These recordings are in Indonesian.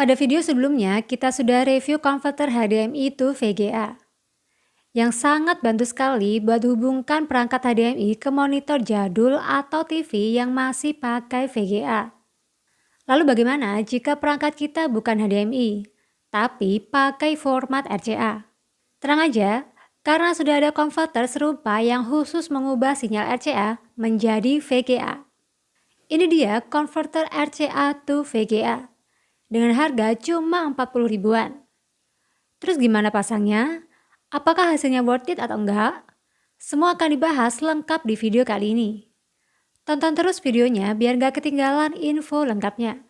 Pada video sebelumnya, kita sudah review konverter HDMI to VGA yang sangat bantu sekali buat hubungkan perangkat HDMI ke monitor jadul atau TV yang masih pakai VGA. Lalu bagaimana jika perangkat kita bukan HDMI, tapi pakai format RCA? Tenang aja, karena sudah ada konverter serupa yang khusus mengubah sinyal RCA menjadi VGA. Ini dia konverter RCA to VGA dengan harga cuma 40 ribuan. Terus gimana pasangnya? Apakah hasilnya worth it atau enggak? Semua akan dibahas lengkap di video kali ini. Tonton terus videonya biar gak ketinggalan info lengkapnya.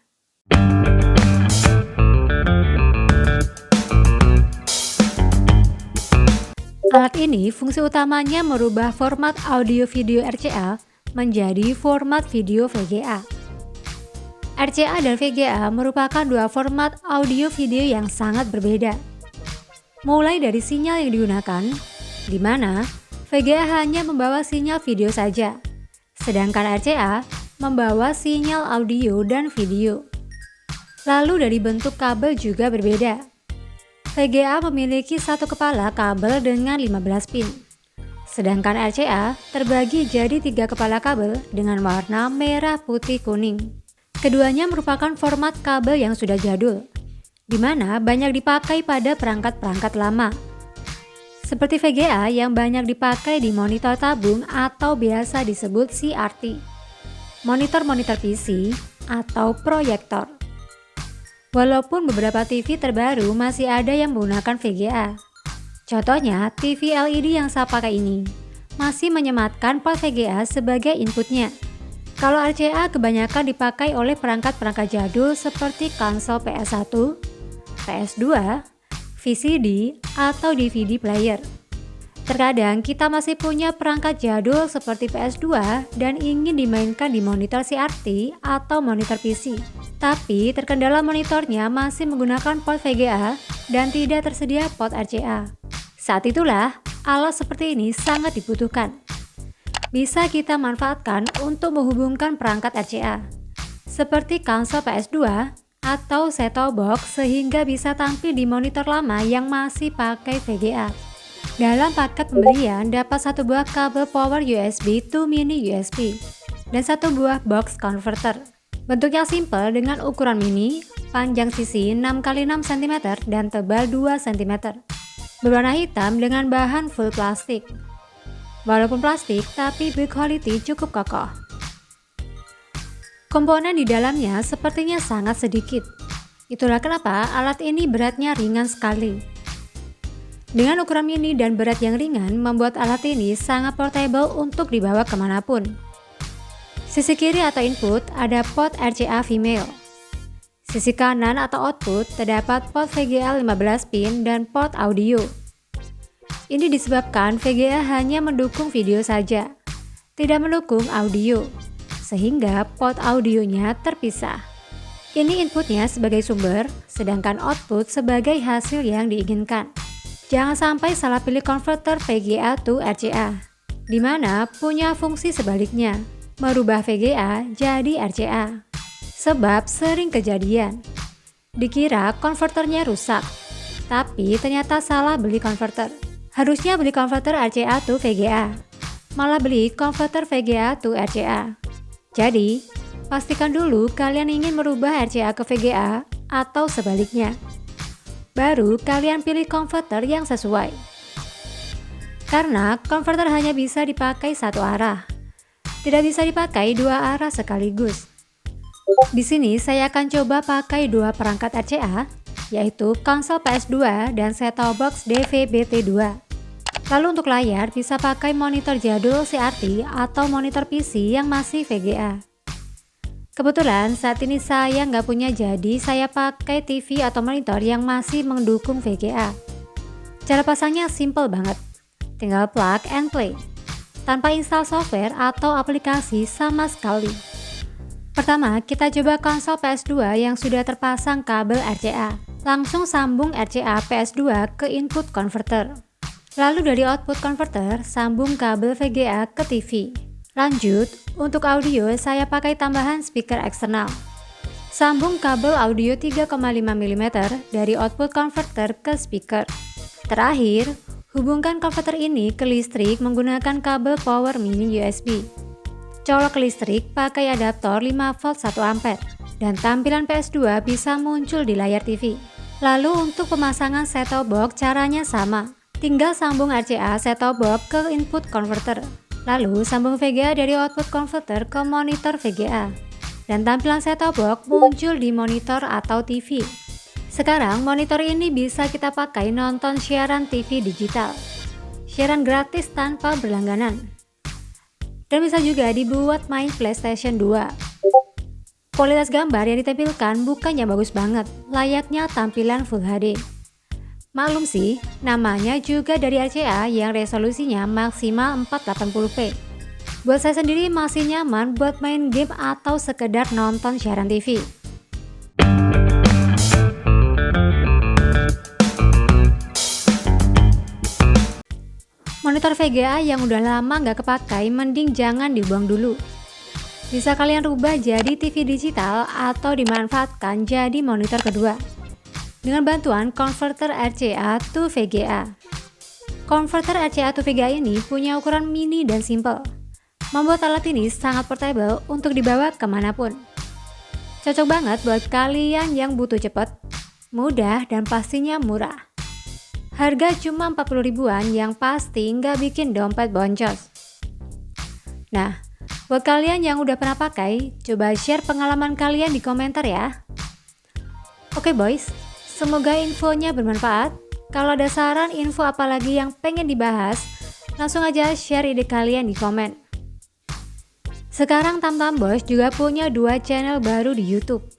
Alat ini fungsi utamanya merubah format audio video RCA menjadi format video VGA. RCA dan VGA merupakan dua format audio video yang sangat berbeda. Mulai dari sinyal yang digunakan, di mana VGA hanya membawa sinyal video saja, sedangkan RCA membawa sinyal audio dan video. Lalu dari bentuk kabel juga berbeda. VGA memiliki satu kepala kabel dengan 15 pin, sedangkan RCA terbagi jadi 3 kepala kabel dengan warna merah, putih, kuning. Keduanya merupakan format kabel yang sudah jadul, di mana banyak dipakai pada perangkat-perangkat lama. Seperti VGA yang banyak dipakai di monitor tabung atau biasa disebut CRT, monitor-monitor PC, atau proyektor. Walaupun beberapa TV terbaru masih ada yang menggunakan VGA. Contohnya TV LED yang saya pakai ini, masih menyematkan port VGA sebagai inputnya. Kalau RCA kebanyakan dipakai oleh perangkat-perangkat jadul seperti konsol PS1, PS2, VCD, atau DVD player. Terkadang kita masih punya perangkat jadul seperti PS2 dan ingin dimainkan di monitor CRT atau monitor PC. Tapi terkendala monitornya masih menggunakan port VGA dan tidak tersedia port RCA. Saat itulah alat seperti ini sangat dibutuhkan. Bisa kita manfaatkan untuk menghubungkan perangkat RCA, seperti konsol PS2 atau set-top box sehingga bisa tampil di monitor lama yang masih pakai VGA. Dalam paket pembelian dapat satu buah kabel power USB to mini USB dan satu buah box converter. Bentuknya simple dengan ukuran mini, panjang sisi 6x6 cm dan tebal 2 cm. Berwarna hitam dengan bahan full plastik. Walaupun plastik, tapi build quality cukup kokoh. Komponen di dalamnya sepertinya sangat sedikit. Itulah kenapa alat ini beratnya ringan sekali. Dengan ukuran mini dan berat yang ringan, membuat alat ini sangat portable untuk dibawa kemanapun. Sisi kiri atau input ada port RCA female. Sisi kanan atau output terdapat port VGA 15 pin dan port audio. Ini disebabkan VGA hanya mendukung video saja, tidak mendukung audio, sehingga port audionya terpisah. Ini inputnya sebagai sumber, sedangkan output sebagai hasil yang diinginkan. Jangan sampai salah pilih konverter VGA to RCA, di mana punya fungsi sebaliknya, merubah VGA jadi RCA. Sebab sering kejadian, dikira konverternya rusak, tapi ternyata salah beli konverter. Harusnya beli konverter RCA to VGA, malah beli konverter VGA to RCA. Jadi, pastikan dulu kalian ingin merubah RCA ke VGA atau sebaliknya. Baru kalian pilih konverter yang sesuai. Karena konverter hanya bisa dipakai satu arah, tidak bisa dipakai dua arah sekaligus. Di sini saya akan coba pakai dua perangkat RCA, yaitu konsol PS2 dan set-top box DVB-T2. Lalu untuk layar bisa pakai monitor jadul CRT atau monitor PC yang masih VGA. Kebetulan saat ini saya nggak punya, jadi saya pakai TV atau monitor yang masih mendukung VGA. Cara pasangnya simple banget, tinggal plug and play, tanpa install software atau aplikasi sama sekali. Pertama, kita coba konsol PS2 yang sudah terpasang kabel RCA. Langsung sambung RCA PS2 ke input converter. Lalu dari output converter, sambung kabel VGA ke TV. Lanjut, untuk audio saya pakai tambahan speaker eksternal. Sambung kabel audio 3,5 mm dari output converter ke speaker. Terakhir, hubungkan konverter ini ke listrik menggunakan kabel power mini USB. Colok listrik pakai adaptor 5V 1A dan tampilan PS2 bisa muncul di layar TV. Lalu untuk pemasangan set-top box caranya sama. Tinggal sambung RCA set-top box ke input converter. Lalu sambung VGA dari output converter ke monitor VGA. Dan tampilan set-top box muncul di monitor atau TV. Sekarang monitor ini bisa kita pakai nonton siaran TV digital, siaran gratis tanpa berlangganan, dan bisa juga dibuat main PlayStation 2. Kualitas gambar yang ditampilkan bukannya bagus banget, layaknya tampilan Full HD. Maklum sih, namanya juga dari RCA yang resolusinya maksimal 480p. Buat saya sendiri masih nyaman buat main game atau sekedar nonton siaran TV. Monitor VGA yang udah lama nggak kepakai mending jangan dibuang dulu. Bisa kalian rubah jadi TV digital atau dimanfaatkan jadi monitor kedua dengan bantuan konverter RCA to VGA. Konverter RCA to VGA ini punya ukuran mini dan simple, membuat alat ini sangat portable untuk dibawa kemanapun. Cocok banget buat kalian yang butuh cepet, mudah, dan pastinya murah. Harga cuma 40 ribuan yang pasti nggak bikin dompet boncos. Nah, buat kalian yang udah pernah pakai, coba share pengalaman kalian di komentar ya. Oke boys, semoga infonya bermanfaat. Kalau ada saran info apalagi yang pengen dibahas, langsung aja share ide kalian di komen. Sekarang Tamtam Boys juga punya 2 channel baru di YouTube.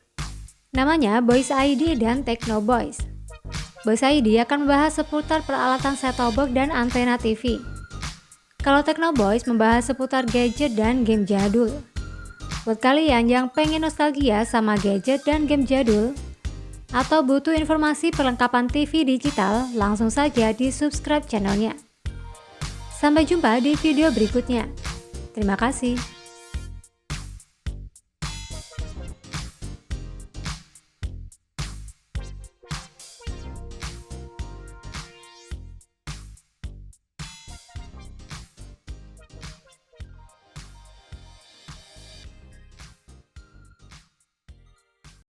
Namanya Boys ID dan Techno Boys. Boys ID akan membahas seputar peralatan set-top box dan antena TV. Kalau Techno Boys membahas seputar gadget dan game jadul. Buat kalian yang pengen nostalgia sama gadget dan game jadul, atau butuh informasi perlengkapan TV digital, langsung saja di subscribe channelnya. Sampai jumpa di video berikutnya. Terima kasih.